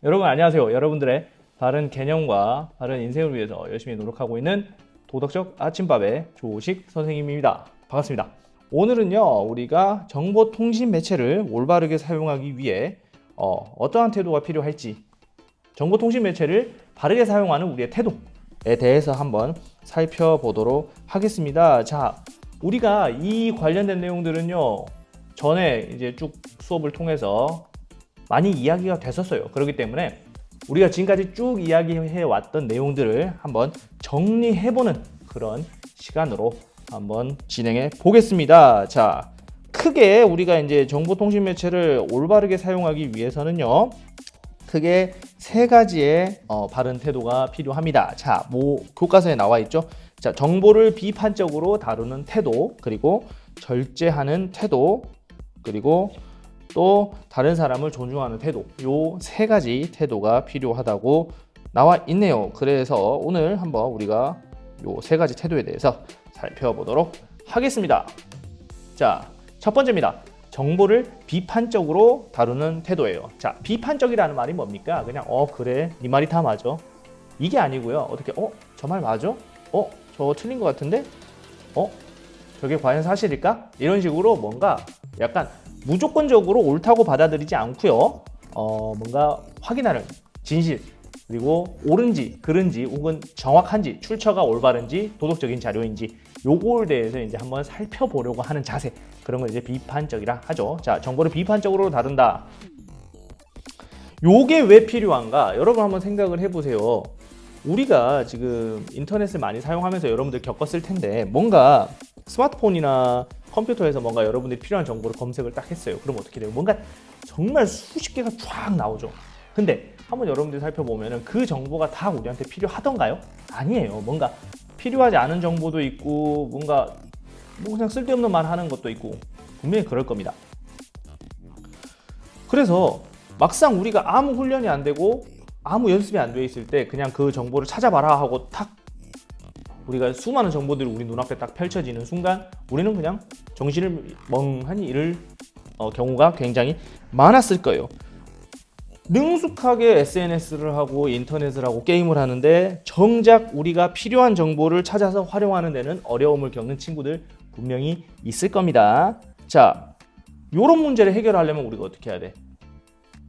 여러분 안녕하세요. 여러분들의 바른 개념과 바른 인생을 위해서 열심히 노력하고 있는 도덕적 아침밥의 조식 선생님입니다. 반갑습니다. 오늘은요, 우리가 정보통신 매체를 올바르게 사용하기 위해 어떠한 태도가 필요할지, 정보통신 매체를 바르게 사용하는 우리의 태도에 대해서 한번 살펴보도록 하겠습니다. 자, 우리가 이 관련된 내용들은요, 전에 이제 쭉 수업을 통해서 많이 이야기가 됐었어요. 그렇기 때문에 우리가 지금까지 쭉 이야기해 왔던 내용들을 한번 정리해보는 그런 시간으로 한번 진행해 보겠습니다. 자, 크게 우리가 이제 정보통신 매체를 올바르게 사용하기 위해서는요, 크게 세 가지의 바른 태도가 필요합니다. 자, 교과서에 나와 있죠. 자, 정보를 비판적으로 다루는 태도, 그리고 절제하는 태도, 그리고 또 다른 사람을 존중하는 태도, 요 세 가지 태도가 필요하다고 나와 있네요. 그래서 오늘 한번 우리가 요 세 가지 태도에 대해서 살펴보도록 하겠습니다. 자, 첫 번째입니다. 정보를 비판적으로 다루는 태도예요. 자, 비판적이라는 말이 뭡니까? 그냥 그래, 네 말이 다 맞아, 이게 아니고요. 어떻게 저 말 맞아? 저 틀린 것 같은데? 저게 과연 사실일까? 이런 식으로 뭔가 약간 무조건적으로 옳다고 받아들이지 않고요. 뭔가 확인하는 진실, 그리고 옳은지, 그른지, 혹은 정확한지, 출처가 올바른지, 도덕적인 자료인지, 요거에 대해서 이제 한번 살펴보려고 하는 자세, 그런 걸 이제 비판적이라 하죠. 자, 정보를 비판적으로 다룬다. 요게 왜 필요한가? 여러분 한번 생각을 해보세요. 우리가 지금 인터넷을 많이 사용하면서 여러분들 겪었을 텐데, 뭔가 스마트폰이나 컴퓨터에서 뭔가 여러분들이 필요한 정보를 검색을 딱 했어요. 그럼 어떻게 돼요? 뭔가 정말 수십 개가 쫙 나오죠. 근데 한번 여러분들이 살펴보면은 그 정보가 다 우리한테 필요하던가요? 아니에요. 뭔가 필요하지 않은 정보도 있고, 뭔가 그냥 쓸데없는 말 하는 것도 있고, 분명히 그럴 겁니다. 그래서 막상 우리가 아무 훈련이 안 되고 아무 연습이 안 돼 있을 때 그냥 그 정보를 찾아봐라 하고 탁, 우리가 수많은 정보들이 우리 눈앞에 딱 펼쳐지는 순간 우리는 그냥 정신을 멍하니 잃을 경우가 굉장히 많았을 거예요. 능숙하게 SNS를 하고 인터넷을 하고 게임을 하는데 정작 우리가 필요한 정보를 찾아서 활용하는 데는 어려움을 겪는 친구들 분명히 있을 겁니다. 자, 이런 문제를 해결하려면 우리가 어떻게 해야 돼?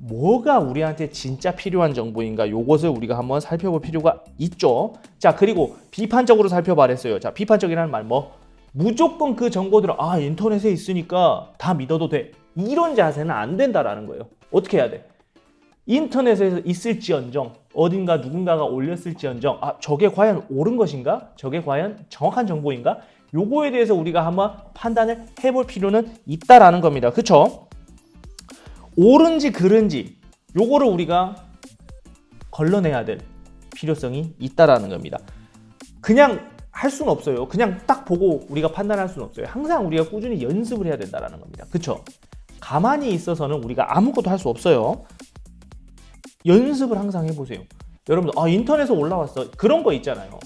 뭐가 우리한테 진짜 필요한 정보인가, 요것을 우리가 한번 살펴볼 필요가 있죠. 자, 그리고 비판적으로 살펴봐랬어요. 자, 비판적이라는 말 무조건 그 정보들은 인터넷에 있으니까 다 믿어도 돼, 이런 자세는 안 된다라는 거예요. 어떻게 해야 돼? 인터넷에 있을지언정, 어딘가 누군가가 올렸을지언정, 저게 과연 옳은 것인가? 저게 과연 정확한 정보인가? 요거에 대해서 우리가 한번 판단을 해볼 필요는 있다라는 겁니다. 그쵸? 옳은지 그른지 요거를 우리가 걸러내야 될 필요성이 있다라는 겁니다. 그냥 할 수는 없어요. 그냥 딱 보고 우리가 판단할 수는 없어요. 항상 우리가 꾸준히 연습을 해야 된다라는 겁니다. 그쵸? 가만히 있어서는 우리가 아무것도 할 수 없어요. 연습을 항상 해보세요. 여러분들 인터넷에 올라왔어, 그런 거 있잖아요.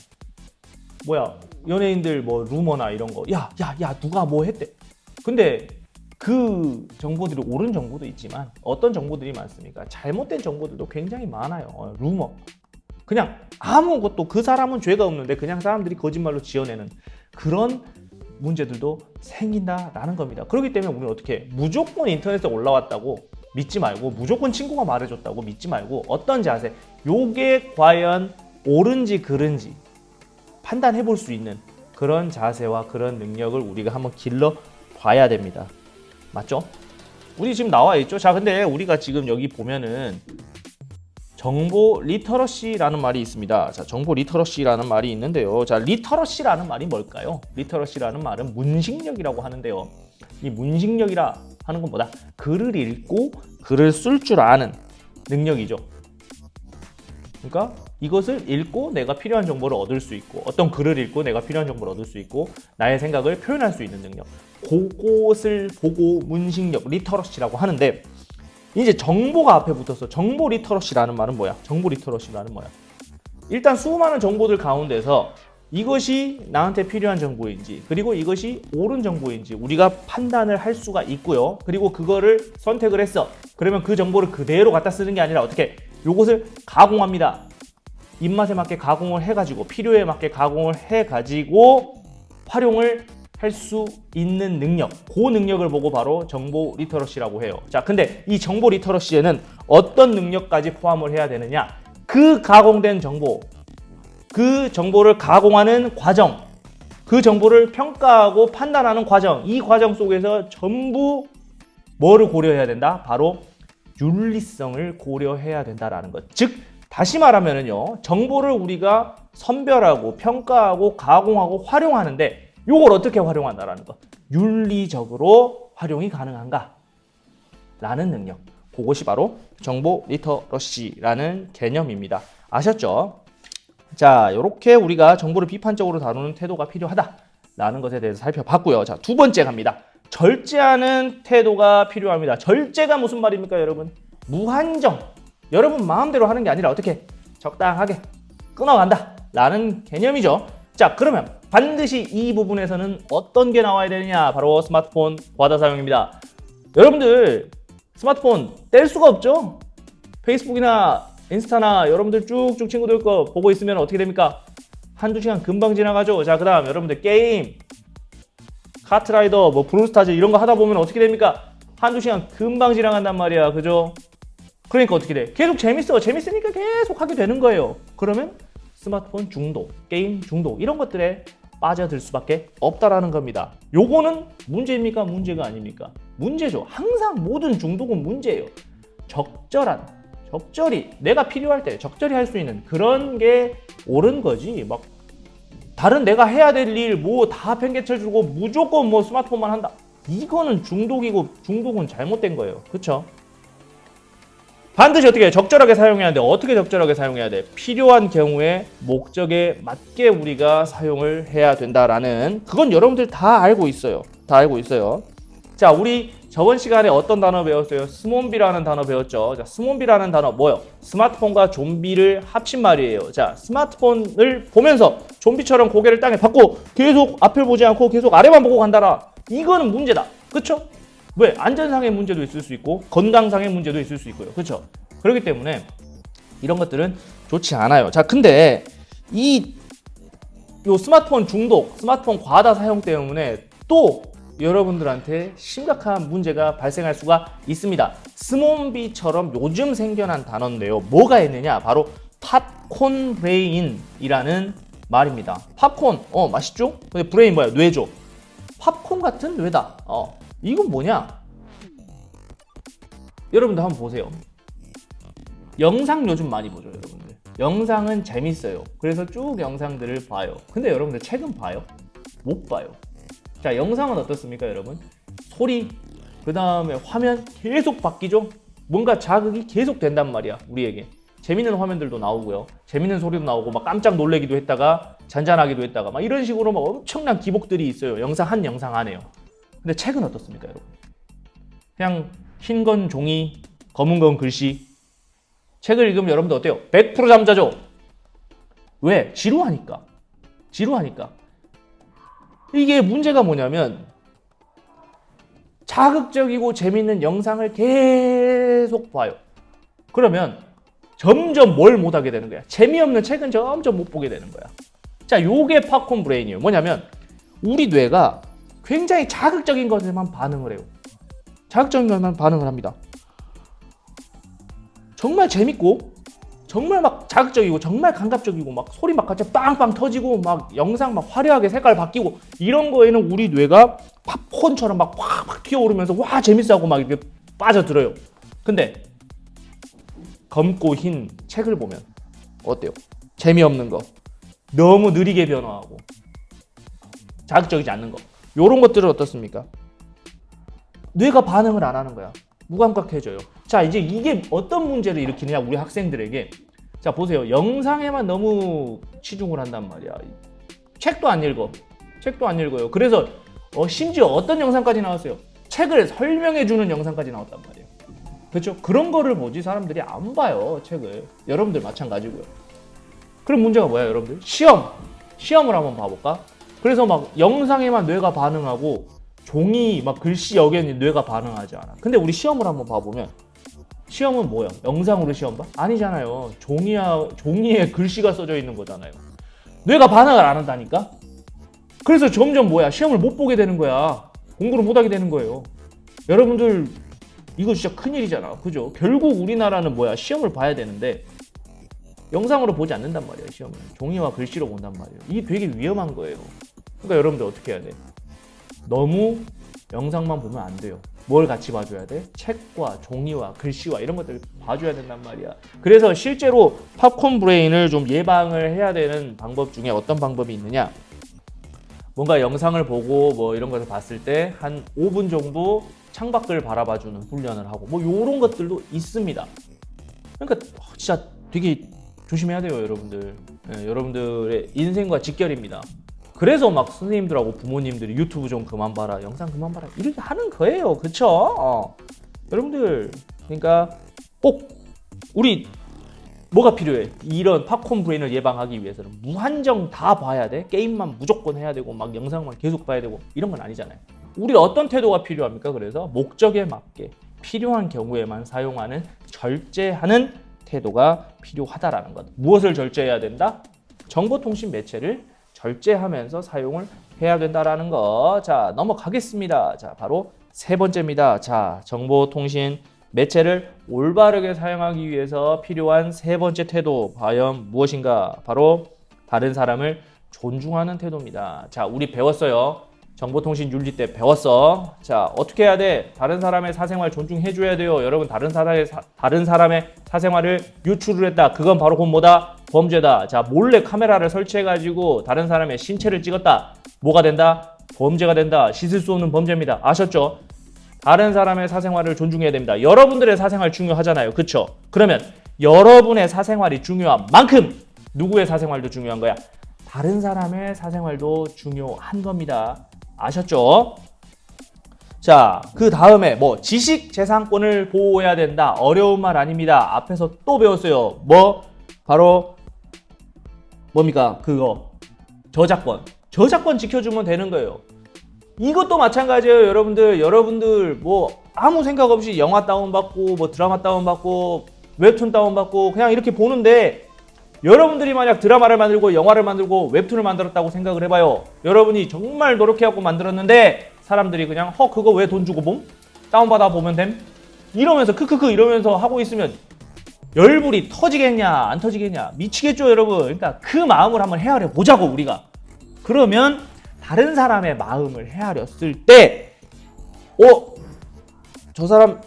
연예인들 루머나 이런 거, 야 누가 뭐 했대. 근데 그 정보들이 옳은 정보도 있지만 어떤 정보들이 많습니까? 잘못된 정보들도 굉장히 많아요. 루머, 그냥 아무것도, 그 사람은 죄가 없는데 그냥 사람들이 거짓말로 지어내는 그런 문제들도 생긴다라는 겁니다. 그렇기 때문에 우리는 어떻게, 무조건 인터넷에 올라왔다고 믿지 말고, 무조건 친구가 말해줬다고 믿지 말고, 어떤 자세, 요게 과연 옳은지 그른지 판단해 볼 수 있는 그런 자세와 그런 능력을 우리가 한번 길러 봐야 됩니다. 맞죠? 우리 지금 나와 있죠? 자, 근데 우리가 지금 여기 보면은 정보 리터러시라는 말이 있습니다. 자, 정보 리터러시라는 말이 있는데요. 자, 리터러시라는 말이 뭘까요? 리터러시라는 말은 문식력이라고 하는데요. 이 문식력이라 하는 건 뭐다? 글을 읽고 글을 쓸 줄 아는 능력이죠. 그러니까 이것을 읽고 내가 필요한 정보를 얻을 수 있고, 어떤 글을 읽고 내가 필요한 정보를 얻을 수 있고, 나의 생각을 표현할 수 있는 능력, 그것을 보고 문식력, 리터러시라고 하는데, 이제 정보가 앞에 붙어서 정보 리터러시라는 말은 뭐야? 정보 리터러시라는 뭐야? 일단 수많은 정보들 가운데서 이것이 나한테 필요한 정보인지, 그리고 이것이 옳은 정보인지 우리가 판단을 할 수가 있고요. 그리고 그거를 선택을 했어. 그러면 그 정보를 그대로 갖다 쓰는 게 아니라 어떻게 요것을 가공합니다. 입맛에 맞게 가공을 해가지고 필요에 맞게 가공을 해가지고 활용을 할 수 있는 능력, 그 능력을 보고 바로 정보 리터러시라고 해요. 자, 근데 이 정보 리터러시에는 어떤 능력까지 포함을 해야 되느냐? 그 가공된 정보, 그 정보를 가공하는 과정, 그 정보를 평가하고 판단하는 과정, 이 과정 속에서 전부 뭐를 고려해야 된다? 바로 윤리성을 고려해야 된다라는 것. 즉, 다시 말하면요, 정보를 우리가 선별하고 평가하고 가공하고 활용하는데 이걸 어떻게 활용한다라는 것. 윤리적으로 활용이 가능한가? 라는 능력. 그것이 바로 정보 리터러시라는 개념입니다. 아셨죠? 자, 이렇게 우리가 정보를 비판적으로 다루는 태도가 필요하다라는 것에 대해서 살펴봤고요. 자, 두 번째 갑니다. 절제하는 태도가 필요합니다. 절제가 무슨 말입니까, 여러분? 무한정. 여러분 마음대로 하는 게 아니라 어떻게? 적당하게 끊어간다 라는 개념이죠. 자, 그러면 반드시 이 부분에서는 어떤 게 나와야 되느냐? 바로 스마트폰 과다 사용입니다. 여러분들 스마트폰 뗄 수가 없죠? 페이스북이나 인스타나 여러분들 쭉쭉 친구들 거 보고 있으면 어떻게 됩니까? 한두 시간 금방 지나가죠. 자, 그 다음 여러분들 게임, 카트라이더, 뭐 브롤스타즈 이런 거 하다 보면 어떻게 됩니까? 한두 시간 금방 지나간단 말이야. 그죠? 그러니까 어떻게 돼? 계속 재밌으니까 계속 하게 되는 거예요. 그러면 스마트폰 중독, 게임 중독 이런 것들에 빠져들 수밖에 없다라는 겁니다. 요거는 문제입니까? 문제가 아닙니까? 문제죠. 항상 모든 중독은 문제예요. 적절히 내가 필요할 때 적절히 할 수 있는 그런 게 옳은 거지. 막 다른 내가 해야 될 일 뭐 다 팽개쳐주고 무조건 뭐 스마트폰만 한다. 이거는 중독이고 중독은 잘못된 거예요. 그렇죠? 반드시 어떻게 해? 적절하게 사용해야 돼. 어떻게 적절하게 사용해야 돼? 필요한 경우에 목적에 맞게 우리가 사용을 해야 된다라는 그건 여러분들 다 알고 있어요. 자, 우리 저번 시간에 어떤 단어 배웠어요? 스몬비라는 단어 배웠죠. 자, 스몬비라는 단어 뭐요? 스마트폰과 좀비를 합친 말이에요. 자, 스마트폰을 보면서 좀비처럼 고개를 땅에 받고 계속 앞을 보지 않고 계속 아래만 보고 간다라. 이거는 문제다. 그쵸? 왜? 안전상의 문제도 있을 수 있고 건강상의 문제도 있을 수 있고요. 그렇죠? 그렇기 때문에 이런 것들은 좋지 않아요. 자, 근데 요 스마트폰 중독, 스마트폰 과다 사용 때문에 또 여러분들한테 심각한 문제가 발생할 수가 있습니다. 스몬비처럼 요즘 생겨난 단어인데요. 뭐가 있느냐? 바로 팝콘 브레인이라는 말입니다. 팝콘, 맛있죠? 근데 브레인 뭐야? 뇌죠. 팝콘 같은 뇌다. 이건 뭐냐? 여러분들 한번 보세요. 영상 요즘 많이 보죠, 여러분들. 영상은 재밌어요. 그래서 쭉 영상들을 봐요. 근데 여러분들 책은 봐요? 못 봐요. 자, 영상은 어떻습니까, 여러분? 소리, 그 다음에 화면 계속 바뀌죠? 뭔가 자극이 계속 된단 말이야, 우리에게. 재밌는 화면들도 나오고요. 재밌는 소리도 나오고, 막 깜짝 놀래기도 했다가, 잔잔하기도 했다가, 막 이런 식으로 막 엄청난 기복들이 있어요. 한 영상 안에요. 근데 책은 어떻습니까, 여러분? 그냥 흰 건 종이, 검은 건 글씨. 책을 읽으면 여러분들 어때요? 100% 잠자죠? 왜? 지루하니까. 이게 문제가 뭐냐면 자극적이고 재밌는 영상을 계속 봐요. 그러면 점점 뭘 못하게 되는 거야? 재미없는 책은 점점 못 보게 되는 거야. 자, 요게 팝콘 브레인이에요. 뭐냐면 우리 뇌가 굉장히 자극적인 것에만 반응을 해요. 자극적인 것만 반응을 합니다. 정말 재밌고 정말 막 자극적이고 정말 감각적이고 막 소리 막 같이 빵빵 터지고 막 영상 막 화려하게 색깔 바뀌고 이런 거에는 우리 뇌가 팝콘처럼 막 확 튀어오르면서 와 재밌어하고 막 이렇게 빠져들어요. 근데 검고 흰 책을 보면 어때요? 재미없는 거, 너무 느리게 변화하고 자극적이지 않는 거, 요런 것들은 어떻습니까? 뇌가 반응을 안 하는 거야. 무감각해져요. 자, 이제 이게 어떤 문제를 일으키느냐, 우리 학생들에게. 자, 보세요. 영상에만 너무 치중을 한단 말이야. 책도 안 읽어요. 그래서 심지어 어떤 영상까지 나왔어요? 책을 설명해주는 영상까지 나왔단 말이에요. 그렇죠? 그런 거를 보지 사람들이 안 봐요, 책을. 여러분들 마찬가지고요. 그럼 문제가 뭐야, 여러분들? 시험을 한번 봐볼까? 그래서 막 영상에만 뇌가 반응하고 종이 막 글씨 여기에는 뇌가 반응하지 않아. 근데 우리 시험을 한번 봐보면 시험은 뭐야? 영상으로 시험 봐? 아니잖아요. 종이에 글씨가 써져 있는 거잖아요. 뇌가 반응을 안 한다니까? 그래서 점점 뭐야? 시험을 못 보게 되는 거야. 공부를 못 하게 되는 거예요. 여러분들 이거 진짜 큰일이잖아. 그죠? 결국 우리나라는 뭐야? 시험을 봐야 되는데 영상으로 보지 않는단 말이에요. 시험을. 종이와 글씨로 본단 말이에요. 이게 되게 위험한 거예요. 그러니까 여러분들 어떻게 해야 돼? 너무 영상만 보면 안 돼요. 뭘 같이 봐줘야 돼? 책과 종이와 글씨와 이런 것들을 봐줘야 된단 말이야. 그래서 실제로 팝콘 브레인을 좀 예방을 해야 되는 방법 중에 어떤 방법이 있느냐? 뭔가 영상을 보고 뭐 이런 것을 봤을 때 한 5분 정도 창밖을 바라봐주는 훈련을 하고 뭐 이런 것들도 있습니다. 그러니까 진짜 되게 조심해야 돼요, 여러분들. 네, 여러분들의 인생과 직결입니다. 그래서 막 선생님들하고 부모님들이 유튜브 좀 그만 봐라, 영상 그만 봐라 이렇게 하는 거예요. 그쵸? 여러분들 그러니까 꼭 우리 뭐가 필요해? 이런 팝콘 브레인을 예방하기 위해서는 무한정 다 봐야 돼? 게임만 무조건 해야 되고 막 영상만 계속 봐야 되고 이런 건 아니잖아요. 우리 어떤 태도가 필요합니까? 그래서 목적에 맞게 필요한 경우에만 사용하는 절제하는 태도가 필요하다라는 것. 무엇을 절제해야 된다? 정보통신 매체를 절제하면서 사용을 해야 된다라는 거. 자, 넘어가겠습니다. 자, 바로 세 번째입니다. 자, 정보통신 매체를 올바르게 사용하기 위해서 필요한 세 번째 태도. 과연 무엇인가? 바로 다른 사람을 존중하는 태도입니다. 자, 우리 배웠어요. 정보통신 윤리 때 배웠어. 자, 어떻게 해야 돼? 다른 사람의 사생활 존중해줘야 돼요. 여러분, 다른 사람의 사생활을 유출을 했다. 그건 바로 곧 뭐다? 범죄다. 자, 몰래 카메라를 설치해가지고 다른 사람의 신체를 찍었다. 뭐가 된다? 범죄가 된다. 씻을 수 없는 범죄입니다. 아셨죠? 다른 사람의 사생활을 존중해야 됩니다. 여러분들의 사생활 중요하잖아요. 그쵸? 그러면 여러분의 사생활이 중요한 만큼 누구의 사생활도 중요한 거야? 다른 사람의 사생활도 중요한 겁니다. 아셨죠? 자, 그 다음에 뭐 지식재산권을 보호해야 된다. 어려운 말 아닙니다. 앞에서 또 배웠어요. 뭐? 바로 뭡니까? 그거 저작권 지켜주면 되는 거예요. 이것도 마찬가지예요. 여러분들 뭐 아무 생각 없이 영화 다운받고 뭐 드라마 다운받고 웹툰 다운받고 그냥 이렇게 보는데 여러분들이 만약 드라마를 만들고 영화를 만들고 웹툰을 만들었다고 생각을 해봐요. 여러분이 정말 노력해갖고 만들었는데 사람들이 그냥 그거 왜 돈 주고 봄? 다운받아 보면 됨? 이러면서 크크크 이러면서 하고 있으면 열불이 터지겠냐 안 터지겠냐 미치겠죠 여러분. 그러니까 그 마음을 한번 헤아려 보자고 우리가. 그러면 다른 사람의 마음을 헤아렸을 때 저 사람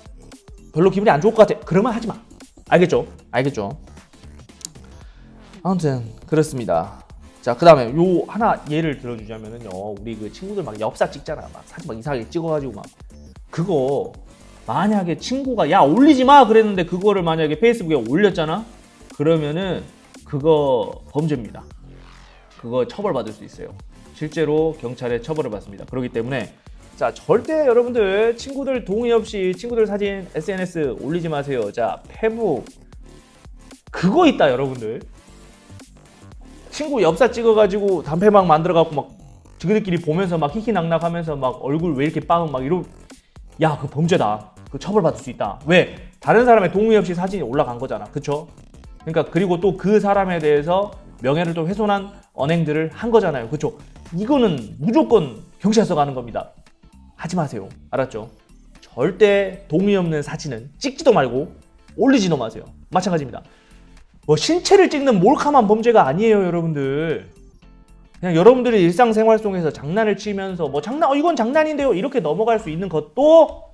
별로 기분이 안 좋을 것 같아. 그러면 하지 마. 알겠죠? 아무튼 그렇습니다. 자, 그 다음에 요 하나 예를 들어주자면은요, 우리 그 친구들 막 엽사 찍잖아. 막 사진 막 이상하게 찍어가지고 막 그거 만약에 친구가 야 올리지 마 그랬는데 그거를 만약에 페이스북에 올렸잖아. 그러면은 그거 범죄입니다. 그거 처벌받을 수 있어요. 실제로 경찰에 처벌을 받습니다. 그렇기 때문에 자, 절대 여러분들 친구들 동의 없이 친구들 사진 SNS 올리지 마세요. 자, 페북 그거 있다 여러분들. 친구 엽사 찍어가지고 단체방 만들어갖고 막 지그들끼리 보면서 막 히히낙낙하면서 막 얼굴 왜 이렇게 빵은 막 이러. 야, 그거 범죄다. 그거 처벌받을 수 있다. 왜? 다른 사람의 동의 없이 사진이 올라간 거잖아. 그쵸? 그러니까 그리고 또 그 사람에 대해서 명예를 또 훼손한 언행들을 한 거잖아요. 그쵸? 이거는 무조건 경찰서 가는 겁니다. 하지 마세요. 알았죠? 절대 동의 없는 사진은 찍지도 말고 올리지도 마세요. 마찬가지입니다. 뭐 신체를 찍는 몰카만 범죄가 아니에요, 여러분들. 그냥 여러분들이 일상생활 속에서 장난을 치면서 뭐 이건 장난인데요 이렇게 넘어갈 수 있는 것도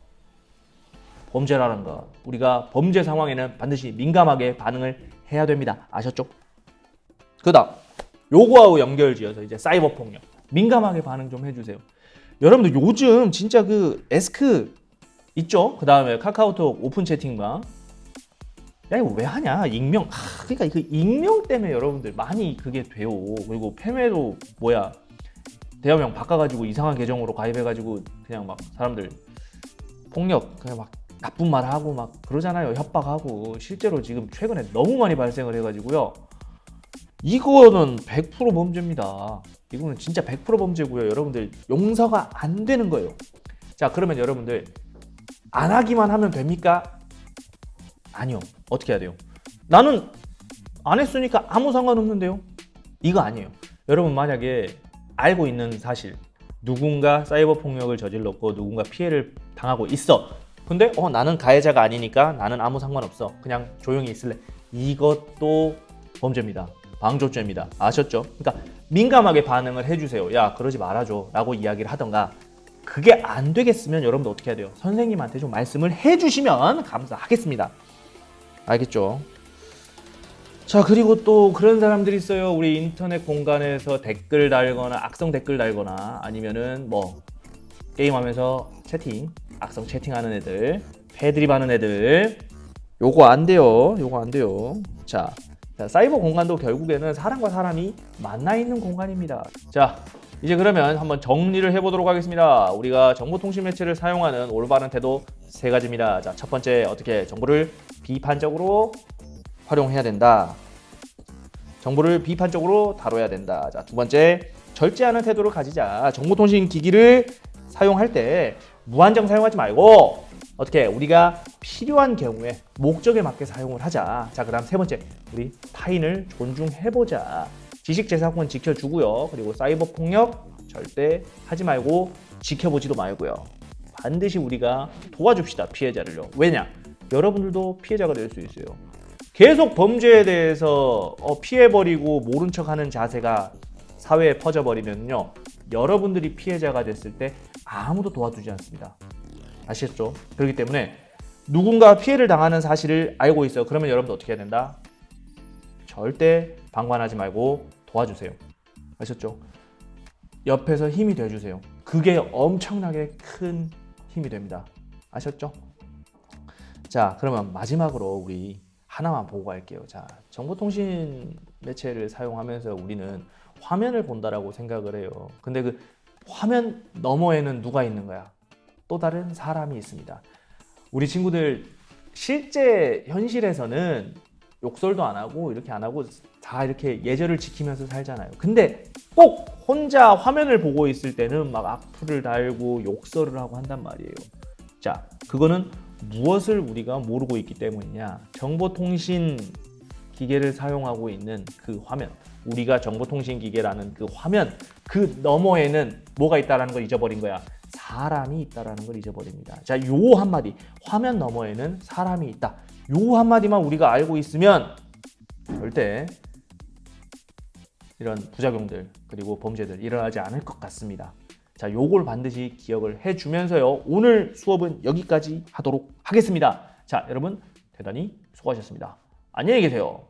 범죄라는 거. 우리가 범죄 상황에는 반드시 민감하게 반응을 해야 됩니다. 아셨죠? 그다음 요거하고 연결지어서 이제 사이버 폭력 민감하게 반응 좀 해주세요. 여러분들 요즘 진짜 그 에스크 있죠? 그 다음에 카카오톡 오픈 채팅방. 야, 이거 왜 하냐? 익명. 그러니까 그 익명 때문에 여러분들 많이 그게 돼요. 그리고 팸에도 대화명 바꿔가지고 이상한 계정으로 가입해가지고 그냥 막 사람들 폭력 그냥 막 나쁜 말 하고 막 그러잖아요. 협박하고. 실제로 지금 최근에 너무 많이 발생을 해가지고요. 이거는 100% 범죄입니다. 이거는 진짜 100% 범죄고요. 여러분들 용서가 안 되는 거예요. 자, 그러면 여러분들 안 하기만 하면 됩니까? 아니요. 어떻게 해야 돼요? 나는 안 했으니까 아무 상관없는데요? 이거 아니에요. 여러분 만약에 알고 있는 사실, 누군가 사이버 폭력을 저질렀고 누군가 피해를 당하고 있어. 근데 나는 가해자가 아니니까 나는 아무 상관없어. 그냥 조용히 있을래. 이것도 범죄입니다. 방조죄입니다. 아셨죠? 그러니까 민감하게 반응을 해주세요. 야, 그러지 말아줘 라고 이야기를 하던가. 그게 안 되겠으면 여러분들 어떻게 해야 돼요? 선생님한테 좀 말씀을 해주시면 감사하겠습니다. 알겠죠? 자, 그리고 또 그런 사람들이 있어요. 우리 인터넷 공간에서 댓글 달거나 악성 댓글 달거나 아니면은 뭐 게임하면서 악성 채팅하는 애들, 패드립 하는 애들. 요거 안 돼요. 요거 안 돼요. 자, 사이버 공간도 결국에는 사람과 사람이 만나 있는 공간입니다. 자, 이제 그러면 한번 정리를 해보도록 하겠습니다. 우리가 정보통신 매체를 사용하는 올바른 태도 3가지입니다. 자, 첫 번째, 어떻게 정보를 비판적으로 활용해야 된다. 정보를 비판적으로 다뤄야 된다. 자, 두 번째, 절제하는 태도를 가지자. 정보통신 기기를 사용할 때 무한정 사용하지 말고 어떻게 우리가 필요한 경우에 목적에 맞게 사용을 하자. 자, 그다음 세 번째, 우리 타인을 존중해보자. 지식재산권 지켜주고요. 그리고 사이버 폭력 절대 하지 말고 지켜보지도 말고요. 반드시 우리가 도와줍시다, 피해자를요. 왜냐? 여러분들도 피해자가 될 수 있어요. 계속 범죄에 대해서 피해버리고 모른 척하는 자세가 사회에 퍼져버리면요, 여러분들이 피해자가 됐을 때 아무도 도와주지 않습니다. 아시겠죠? 그렇기 때문에 누군가 피해를 당하는 사실을 알고 있어요. 그러면 여러분들 어떻게 해야 된다? 절대 방관하지 말고 도와주세요. 아셨죠? 옆에서 힘이 돼주세요. 그게 엄청나게 큰 힘이 됩니다. 아셨죠? 자, 그러면 마지막으로 우리 하나만 보고 갈게요. 자, 정보통신 매체를 사용하면서 우리는 화면을 본다라고 생각을 해요. 근데 그 화면 너머에는 누가 있는 거야? 또 다른 사람이 있습니다. 우리 친구들 실제 현실에서는 욕설도 안 하고 이렇게 안 하고 다 이렇게 예절을 지키면서 살잖아요. 근데 꼭 혼자 화면을 보고 있을 때는 막 악플을 달고 욕설을 하고 한단 말이에요. 자, 그거는 무엇을 우리가 모르고 있기 때문이냐? 정보통신 기계를 사용하고 있는 그 화면, 우리가 정보통신 기계라는 그 화면, 그 너머에는 뭐가 있다는 걸 잊어버린 거야. 사람이 있다는 걸 잊어버립니다. 자, 요 한마디, 화면 너머에는 사람이 있다. 요 한마디만 우리가 알고 있으면 절대 이런 부작용들 그리고 범죄들 일어나지 않을 것 같습니다. 자, 요걸 반드시 기억을 해주면서요, 오늘 수업은 여기까지 하도록 하겠습니다. 자, 여러분 대단히 수고하셨습니다. 안녕히 계세요.